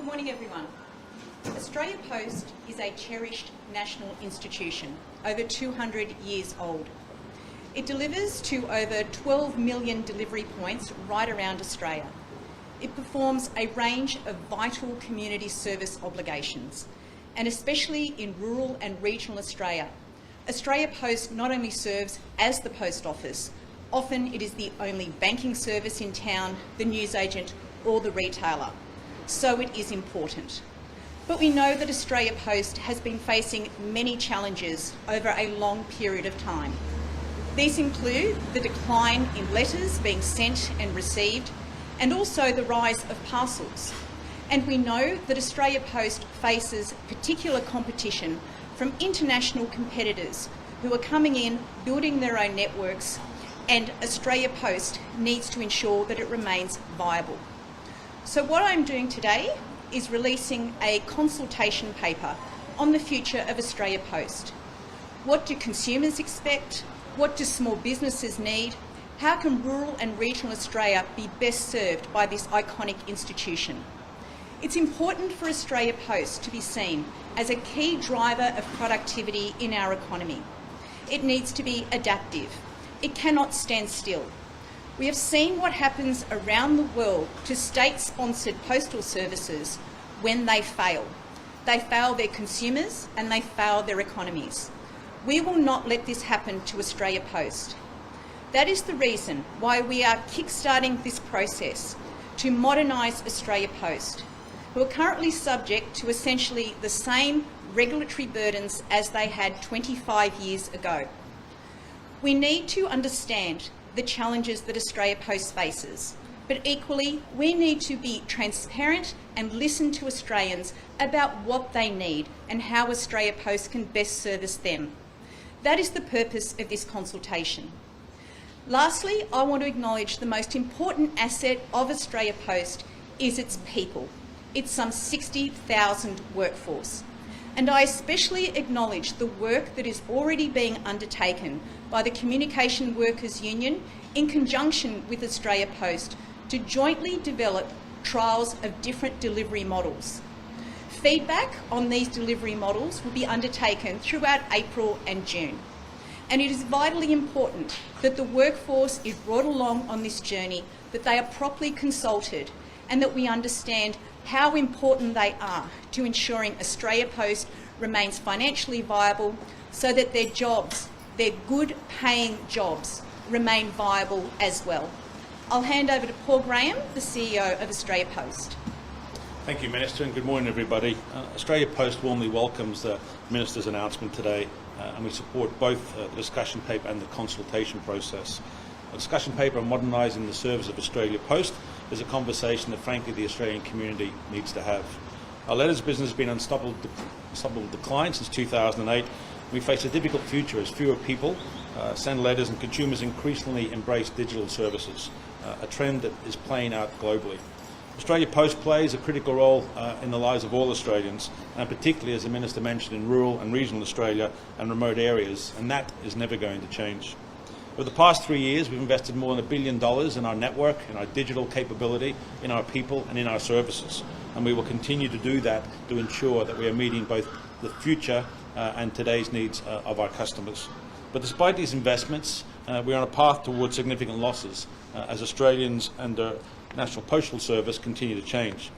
Good morning, everyone. Australia Post is a cherished national institution, over 200 years old. It delivers to over 12 million delivery points right around Australia. It performs a range of vital community service obligations, and especially in rural and regional Australia, Australia Post not only serves as the post office, often it is the only banking service in town, the newsagent or the retailer. So it is important. But we know that Australia Post has been facing many challenges over a long period of time. These include the decline in letters being sent and received, and also the rise of parcels. And we know that Australia Post faces particular competition from international competitors who are coming in, building their own networks, and Australia Post needs to ensure that it remains viable. So what I'm doing today is releasing a consultation paper on the future of Australia Post. What do consumers expect? What do small businesses need? How can rural and regional Australia be best served by this iconic institution? It's important for Australia Post to be seen as a key driver of productivity in our economy. It needs to be adaptive. It cannot stand still. We have seen what happens around the world to state-sponsored postal services when they fail. They fail their consumers and they fail their economies. We will not let this happen to Australia Post. That is the reason why we are kickstarting this process to modernise Australia Post, who are currently subject to essentially the same regulatory burdens as they had 25 years ago. We need to understand the challenges that Australia Post faces, but equally we need to be transparent and listen to Australians about what they need and how Australia Post can best service them. That is the purpose of this consultation. Lastly, I want to acknowledge the most important asset of Australia Post is its people. It's some 60,000 workforce. And I especially acknowledge the work that is already being undertaken by the Communication Workers Union in conjunction with Australia Post to jointly develop trials of different delivery models. Feedback on these delivery models will be undertaken throughout April and June. And it is vitally important that the workforce is brought along on this journey, that they are properly consulted, and that we understand how important they are to ensuring Australia Post remains financially viable so that their jobs, their good paying jobs, remain viable as well. I'll hand over to Paul Graham, the CEO of Australia Post. Thank you, Minister, and good morning, everybody. Australia Post warmly welcomes the Minister's announcement today, and we support both the discussion paper and the consultation process. A discussion paper on modernising the service of Australia Post is a conversation that, frankly, the Australian community needs to have. Our letters business has been on unstoppable decline since 2008. We face a difficult future as fewer people send letters and consumers increasingly embrace digital services, a trend that is playing out globally. Australia Post plays a critical role in the lives of all Australians, and particularly, as the Minister mentioned, in rural and regional Australia and remote areas, and that is never going to change. Over the past 3 years, we've invested more than $1 billion in our network, in our digital capability, in our people and in our services. And we will continue to do that to ensure that we are meeting both the future and today's needs of our customers. But despite these investments, we are on a path towards significant losses as Australians and the National Postal Service continue to change.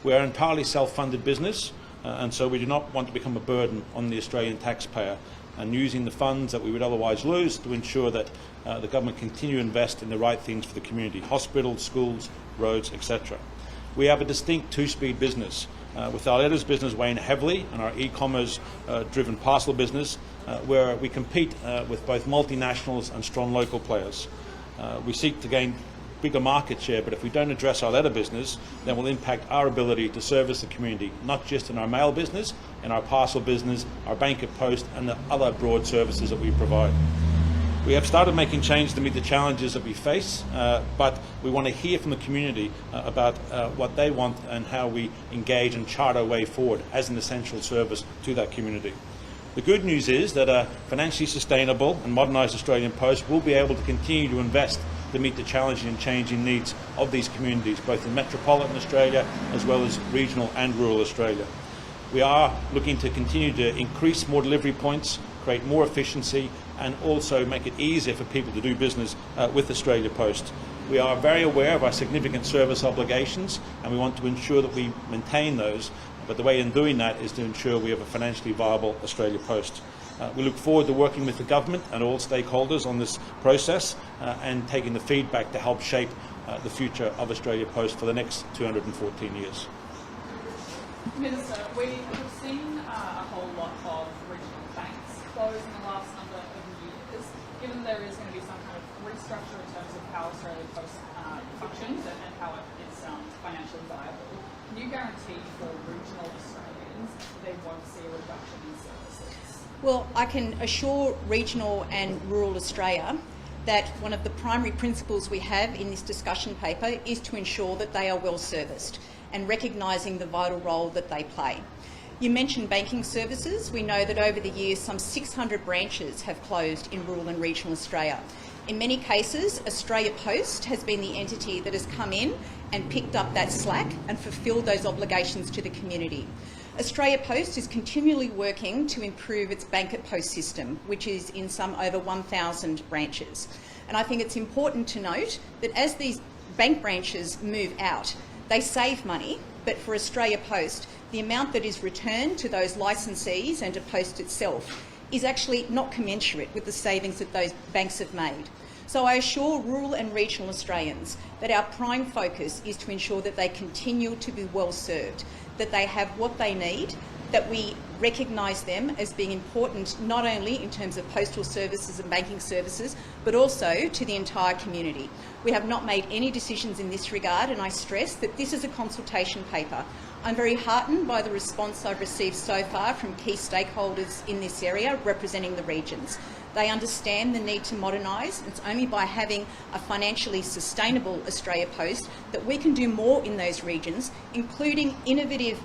We are an entirely self-funded business, and so we do not want to become a burden on the Australian taxpayer, and using the funds that we would otherwise lose to ensure that the government continue to invest in the right things for the community: hospitals, schools, roads, etc. We have a distinct two-speed business, with our letters business weighing heavily on our e-commerce driven parcel business, where we compete with both multinationals and strong local players. We seek to gain bigger market share, but if we don't address our letter business, then we'll impact our ability to service the community, not just in our mail business, in our parcel business, our bank at post, and the other broad services that we provide. We have started making changes to meet the challenges that we face, but we want to hear from the community about what they want and how we engage and chart our way forward as an essential service to that community. The good news is that a financially sustainable and modernised Australian Post will be able to continue to invest to meet the challenging and changing needs of these communities, both in metropolitan Australia as well as regional and rural Australia. We are looking to continue to increase more delivery points, create more efficiency, and also make it easier for people to do business with Australia Post. We are very aware of our significant service obligations, and we want to ensure that we maintain those, but the way in doing that is to ensure we have a financially viable Australia Post. We look forward to working with the government and all stakeholders on this process and taking the feedback to help shape the future of Australia Post for the next 214 years. Minister, we have seen a whole lot of regional banks close in the last number of years. Given there is going to be some kind of restructure in terms of how Australia Post functions and how it is financially viable, can you guarantee for regional Australians they won't see a reduction in services? Well, I can assure regional and rural Australia that one of the primary principles we have in this discussion paper is to ensure that they are well serviced and recognising the vital role that they play. You mentioned banking services. We know that over the years some 600 branches have closed in rural and regional Australia. In many cases, Australia Post has been the entity that has come in and picked up that slack and fulfilled those obligations to the community. Australia Post is continually working to improve its bank at post system, which is in some over 1,000 branches. And I think it's important to note that as these bank branches move out, they save money, but for Australia Post, the amount that is returned to those licensees and to Post itself is actually not commensurate with the savings that those banks have made. So I assure rural and regional Australians that our prime focus is to ensure that they continue to be well served, that they have what they need, that we recognise them as being important not only in terms of postal services and banking services, but also to the entire community. We have not made any decisions in this regard, and I stress that this is a consultation paper. I'm very heartened by the response I've received so far from key stakeholders in this area representing the regions. They understand the need to modernise. It's only by having a financially sustainable Australia Post that we can do more in those regions, including innovative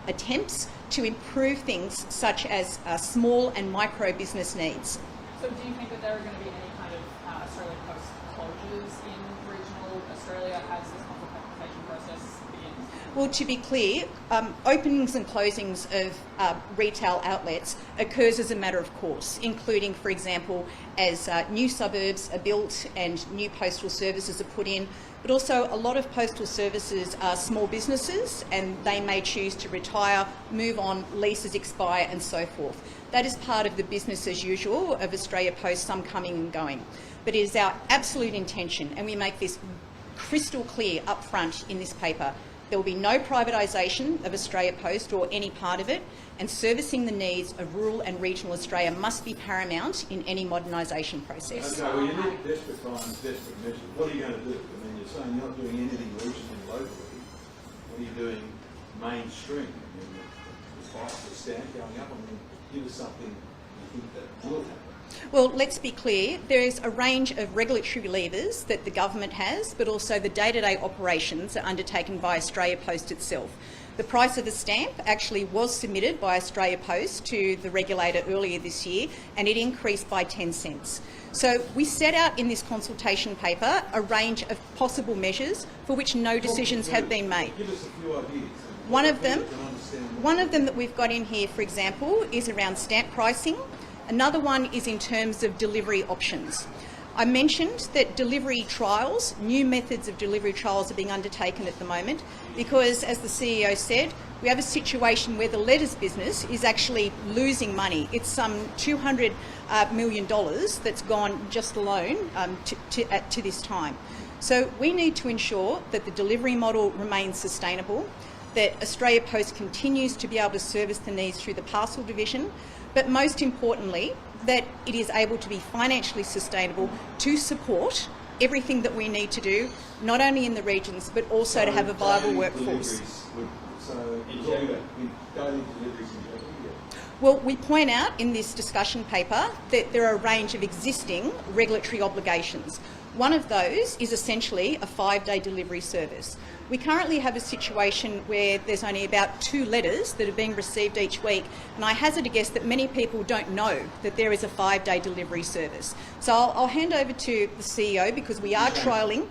attempts to improve things such as small and micro business needs. So do you think that there are going to be any kind of Australia Post closures in regional Australia as this consultation process begins? Well, to be clear, openings and closings of retail outlets occurs as a matter of course, including, for example, as new suburbs are built and new postal services are put in, but also a lot of postal services are small businesses and they may choose to retire, move on, leases expire and so forth. That is part of the business as usual of Australia Post, some coming and going. But it is our absolute intention, and we make this crystal clear up front in this paper, there will be no privatisation of Australia Post or any part of it, and servicing the needs of rural and regional Australia must be paramount in any modernisation process. Okay, well, you need desperate times, desperate measures. What are you going to do? I mean, you're saying you're not doing anything regionally, locally. What are you doing mainstream? I mean, the price of stamp going up. I mean, give us something you think that will happen. Well, let's be clear, there is a range of regulatory levers that the government has, but also the day-to-day operations are undertaken by Australia Post itself. The price of a stamp actually was submitted by Australia Post to the regulator earlier this year, and it increased by 10 cents. So we set out in this consultation paper a range of possible measures for which no decisions have been made. Give us a few ideas. One of them that we've got in here, for example, is around stamp pricing. Another one is in terms of delivery options. I mentioned that delivery trials, new methods of delivery trials are being undertaken at the moment because, as the CEO said, we have a situation where the letters business is actually losing money. It's some $200 million that's gone just alone to this time. So we need to ensure that the delivery model remains sustainable, that Australia Post continues to be able to service the needs through the parcel division, but most importantly, that it is able to be financially sustainable to support everything that we need to do, not only in the regions, but also to have a viable workforce. Well, we point out in this discussion paper that there are a range of existing regulatory obligations. One of those is essentially a 5-day delivery service. We currently have a situation where there's only about 2 letters that are being received each week, and I hazard a guess that many people don't know that there is a 5-day delivery service. So I'll hand over to the CEO, because we are trialling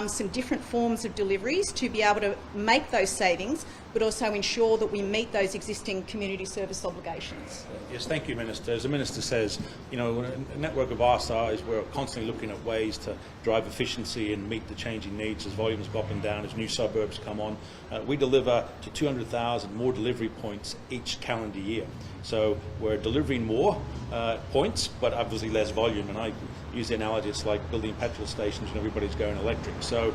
some different forms of deliveries to be able to make those savings, but also ensure that we meet those existing community service obligations. Yes, thank you, Minister. As the Minister says, you know, a network of our size, we're constantly looking at ways to drive efficiency and meet the changing needs as volumes go up and down, as new suburbs come on. We deliver to 200,000 more delivery points each calendar year. So we're delivering more points, but obviously less volume. And I use the analogy, it's like building petrol stations and everybody's going electric. So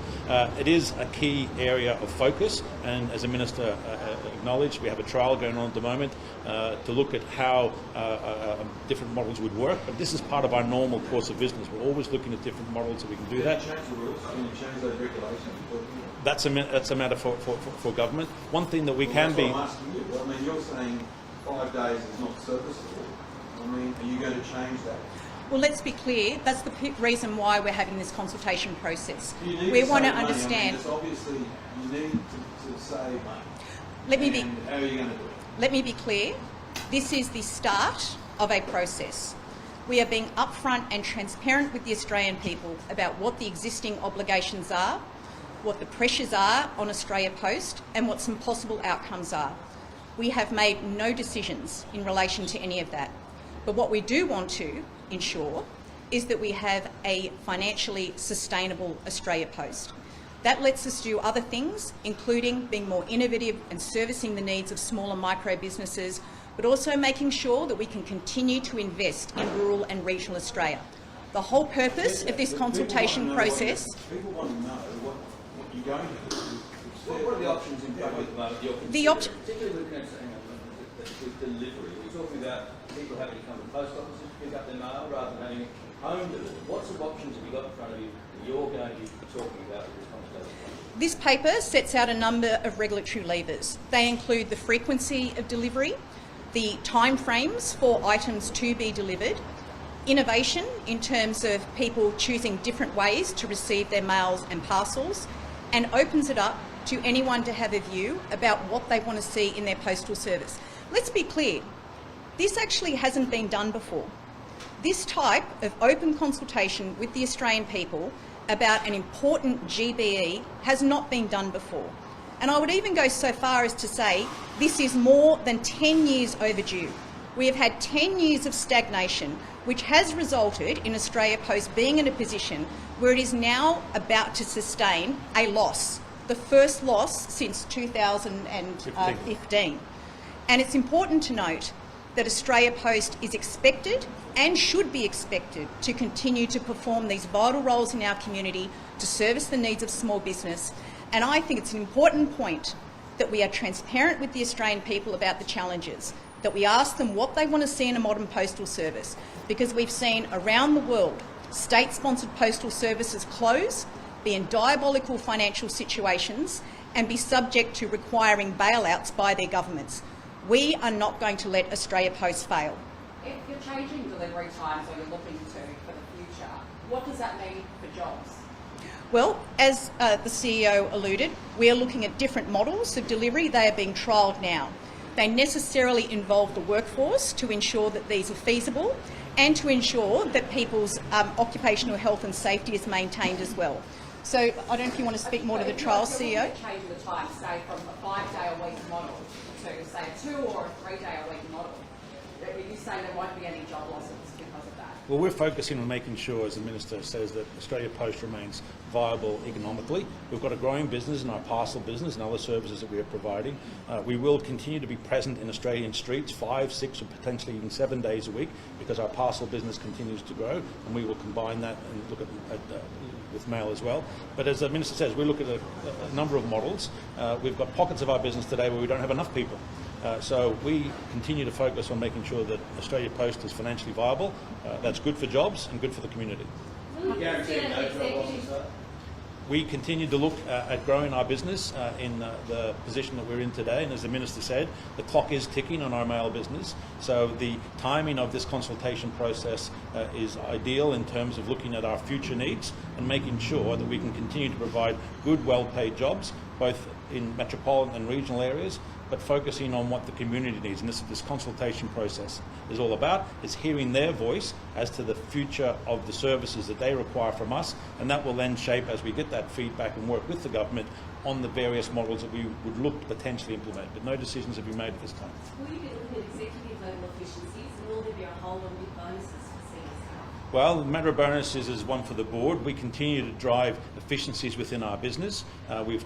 it is a key area of focus, and as the Minister acknowledged, we have a trial going on at the moment to look at how different models would work, but this is part of our normal course of business. We're always looking at different models so we can do that. Can you change the rules? Can you change those regulations? That's a matter for government. One thing that we can that's be... what I'm asking you. I mean, you're saying 5 days is not serviceable. I mean, are you going to change that? Well, let's be clear, that's the reason why we're having this consultation process. You We want to save money. understand... I mean, it's obviously, you need to save money. Let me be... And how are you going to do it? Let me be clear, this is the start of a process. We are being upfront and transparent with the Australian people about what the existing obligations are, what the pressures are on Australia Post, and what some possible outcomes are. We have made no decisions in relation to any of that. But what we do want to ensure is that we have a financially sustainable Australia Post. That lets us do other things, including being more innovative and servicing the needs of small and micro businesses, but also making sure that we can continue to invest in rural and regional Australia. The whole purpose of this consultation process... People want to know what you're going to do. What are the options in front of you at the moment? The option... Particularly looking at with delivery. We're talking about people having to come to post offices to pick up their mail rather than having it home delivered. What sort of options have you got in front of you that you're going to be talking about with this conversation? This paper sets out a number of regulatory levers. They include the frequency of delivery, the timeframes for items to be delivered, innovation in terms of people choosing different ways to receive their mails and parcels, and opens it up to anyone to have a view about what they want to see in their postal service. Let's be clear, this actually hasn't been done before. This type of open consultation with the Australian people about an important GBE has not been done before. And I would even go so far as to say this is more than 10 years overdue. We have had 10 years of stagnation, which has resulted in Australia Post being in a position where it is now about to sustain a loss, the first loss since 2015. And it's important to note that Australia Post is expected and should be expected to continue to perform these vital roles in our community to service the needs of small business. And I think it's an important point that we are transparent with the Australian people about the challenges, that we ask them what they want to see in a modern postal service, because we've seen around the world state-sponsored postal services close, be in diabolical financial situations, and be subject to requiring bailouts by their governments. We are not going to let Australia Post fail. If you're changing delivery times or you're looking to for the future, what does that mean for jobs? Well, as the CEO alluded, we are looking at different models of delivery. They are being trialled now. They necessarily involve the workforce to ensure that these are feasible and to ensure that people's occupational health and safety is maintained as well. So I don't know if you want to speak more to the trial, CEO. Changing the time, say from a 5-day-a-week model to say a 2 or a 3-day-a-week model. Are you saying there won't be any job losses because of that? Well, we're focusing on making sure, as the Minister says, that Australia Post remains viable economically. We've got a growing business in our parcel business and other services that we are providing. We will continue to be present in Australian streets 5, 6 or potentially even 7 days a week because our parcel business continues to grow, and we will combine that and look at with mail as well. But as the Minister says, we look at a number of models. We've got pockets of our business today where we don't have enough people. So we continue to focus on making sure that Australia Post is financially viable. That's good for jobs and good for the community. We continue to look at growing our business in the position that we're in today, and as the Minister said, the clock is ticking on our mail business, so the timing of this consultation process is ideal in terms of looking at our future needs and making sure that we can continue to provide good, well-paid jobs, both in metropolitan and regional areas, but focusing on what the community needs. And this consultation process is all about, is hearing their voice as to the future of the services that they require from us, and that will then shape, as we get that feedback and work with the government, on the various models that we would look to potentially implement. But no decisions have been made at this time. Will you be looking at executive level efficiencies, and will there be a whole lot of bonuses for senior staff? Well, the matter of bonuses is one for the board. We continue to drive efficiencies within our business. We've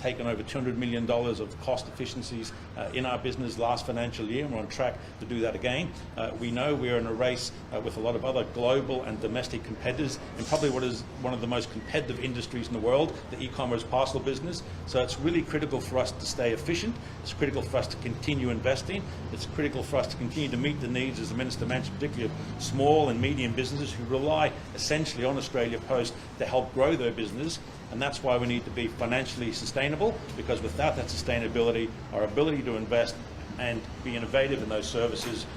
taken over $200 million of cost efficiencies in our business last financial year, and we're on track to do that again. We know we're in a race with a lot of other global and domestic competitors in probably what is one of the most competitive industries in the world, the e-commerce parcel business. So it's really critical for us to stay efficient. It's critical for us to continue investing. It's critical for us to continue to meet the needs, as the Minister mentioned, particularly of small and medium businesses who rely essentially on Australia Post to help grow their business. And that's why we need to be financially sustainable, because without that sustainability, our ability to invest and be innovative in those services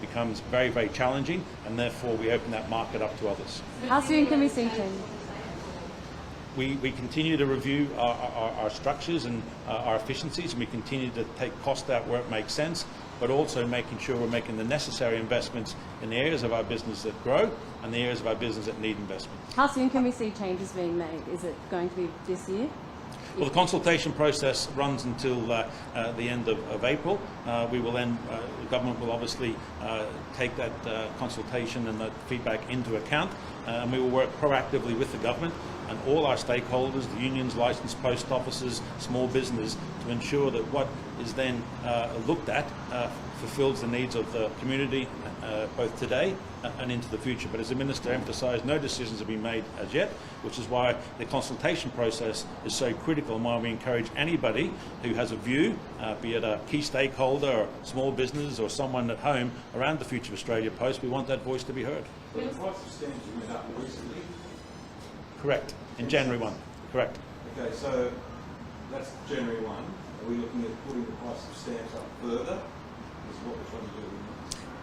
becomes very, very challenging, and therefore we open that market up to others. How soon can we see change? We continue to review our structures and our efficiencies, and we continue to take cost out where it makes sense, but also making sure we're making the necessary investments in the areas of our business that grow and the areas of our business that need investment. How soon can we see changes being made? Is it going to be this year? Well, the consultation process runs until the end of April. We will then, the government will obviously take that consultation and that feedback into account, and we will work proactively with the government and all our stakeholders, the unions, licensed post offices, small business, to ensure that what is then looked at fulfills the needs of the community both today and into the future. But as the Minister emphasised, no decisions have been made as yet, which is why the consultation process is so critical, and why we encourage anybody who has a view, be it a key stakeholder or small business or someone at home around the future of Australia Post, we want that voice to be heard. But the price of stamps went up recently. Correct. In January 1. Correct. Okay, so that's January 1. Are we looking at putting the price of stamps up further? Is what we're trying to do.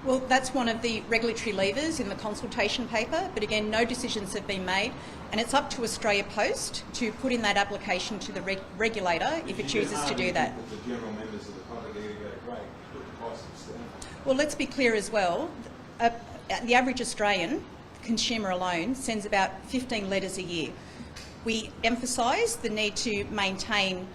Well, that's one of the regulatory levers in the consultation paper, but again, no decisions have been made, and it's up to Australia Post to put in that application to the regulator if it chooses to do that. The general members of the public are going to go, great, put the price of stamps. Well, let's be clear as well. The average Australian consumer alone sends about 15 letters a year. We emphasise the need to maintain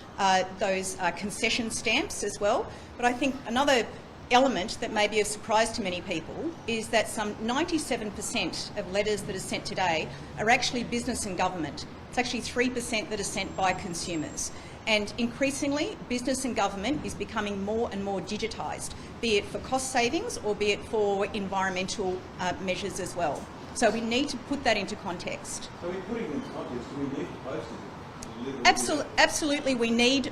those concession stamps as well, but I think another element that may be of surprise to many people is that some 97% of letters that are sent today are actually business and government. It's actually 3% that are sent by consumers. And increasingly, business and government is becoming more and more digitised, be it for cost savings or be it for environmental measures as well. So we need to put that into context. So we're putting it into context, do we need the postie? Absolutely, we need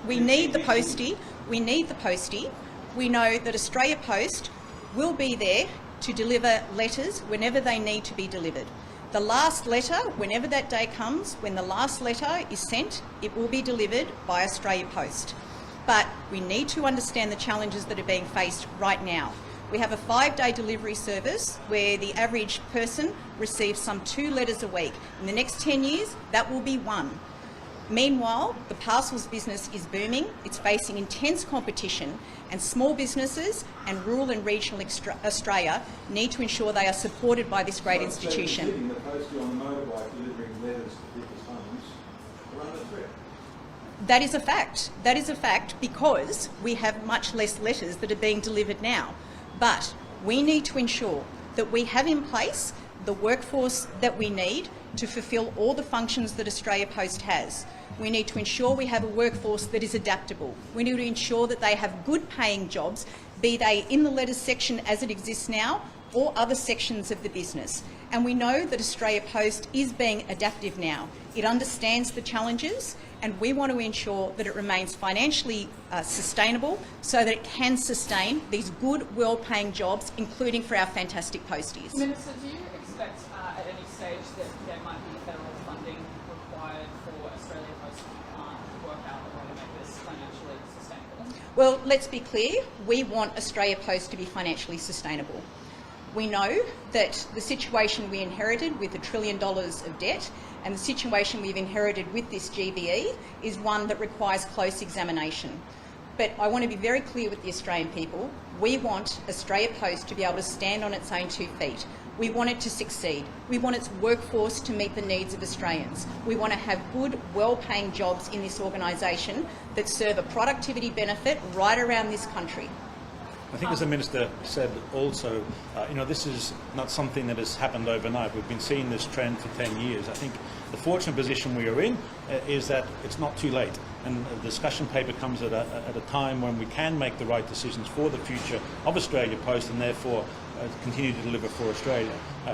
the postie. We need the postie. We know that Australia Post will be there to deliver letters whenever they need to be delivered. The last letter, whenever that day comes, when the last letter is sent, it will be delivered by Australia Post. But we need to understand the challenges that are being faced right now. We have a 5-day delivery service where the average person receives some 2 letters a week. In the next 10 years, that will be 1. Meanwhile, the parcels business is booming. It's facing intense competition, and small businesses and rural and regional Australia need to ensure they are supported by this great institution. So sitting the postie on the motorbike delivering letters to people's homes are under threat. That is a fact. That is a fact because we have much less letters that are being delivered now. But we need to ensure that we have in place the workforce that we need to fulfil all the functions that Australia Post has. We need to ensure we have a workforce that is adaptable. We need to ensure that they have good paying jobs, be they in the letters section as it exists now or other sections of the business. And we know that Australia Post is being adaptive now. It understands the challenges, and we want to ensure that it remains financially sustainable so that it can sustain these good, well-paying jobs, including for our fantastic posties. Minister, do you expect at any stage that there might be federal funding required for a Well, let's be clear, we want Australia Post to be financially sustainable. We know that the situation we inherited with $1 trillion of debt and the situation we've inherited with this GBE is one that requires close examination. But I want to be very clear with the Australian people. We want Australia Post to be able to stand on its own 2 feet. We want it to succeed. We want its workforce to meet the needs of Australians. We want to have good, well-paying jobs in this organisation that serve a productivity benefit right around this country. I think, as the Minister said also, this is not something that has happened overnight. We've been seeing this trend for 10 years. I think the fortunate position we are in is that it's not too late. And the discussion paper comes at a time when we can make the right decisions for the future of Australia Post and therefore continue to deliver for Australia.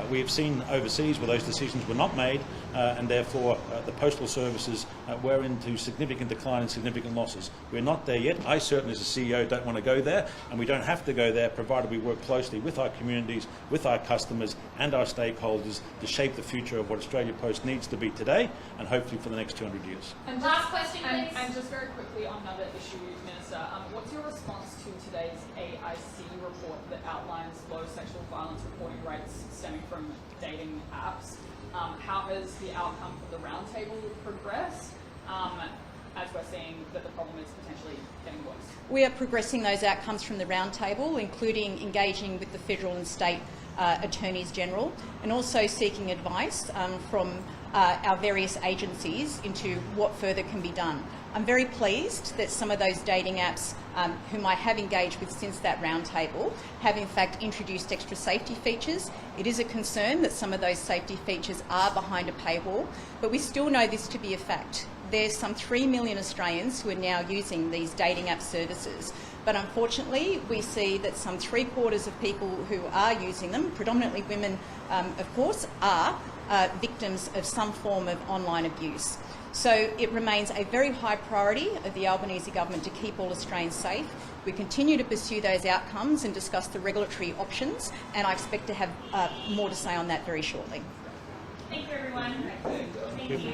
We have seen overseas where those decisions were not made and therefore the postal services were into significant decline and significant losses. We're not there yet. I certainly as a CEO don't want to go there, and we don't have to go there provided we work closely with our communities, with our customers and our stakeholders to shape the future of what Australia Post needs to be today and hopefully for the next 200 years. And Last question, please. And just very quickly on another issue, Minister, what's your response to today's AIC report that outlines low sexual violence reporting rates stemming from dating apps? How has the outcome for the roundtable progressed, as we're seeing that the problem is potentially getting worse? We are progressing those outcomes from the roundtable, including engaging with the federal and state attorneys general, and also seeking advice from our various agencies into what further can be done. I'm very pleased that some of those dating apps whom I have engaged with since that roundtable have in fact introduced extra safety features. It is a concern that some of those safety features are behind a paywall, but we still know this to be a fact. There's some 3 million Australians who are now using these dating app services. But unfortunately, we see that some 3/4 of people who are using them, predominantly women, of course, are victims of some form of online abuse. So it remains a very high priority of the Albanese government to keep all Australians safe. We continue to pursue those outcomes and discuss the regulatory options, and I expect to have more to say on that very shortly. Thank you, everyone. Thank you.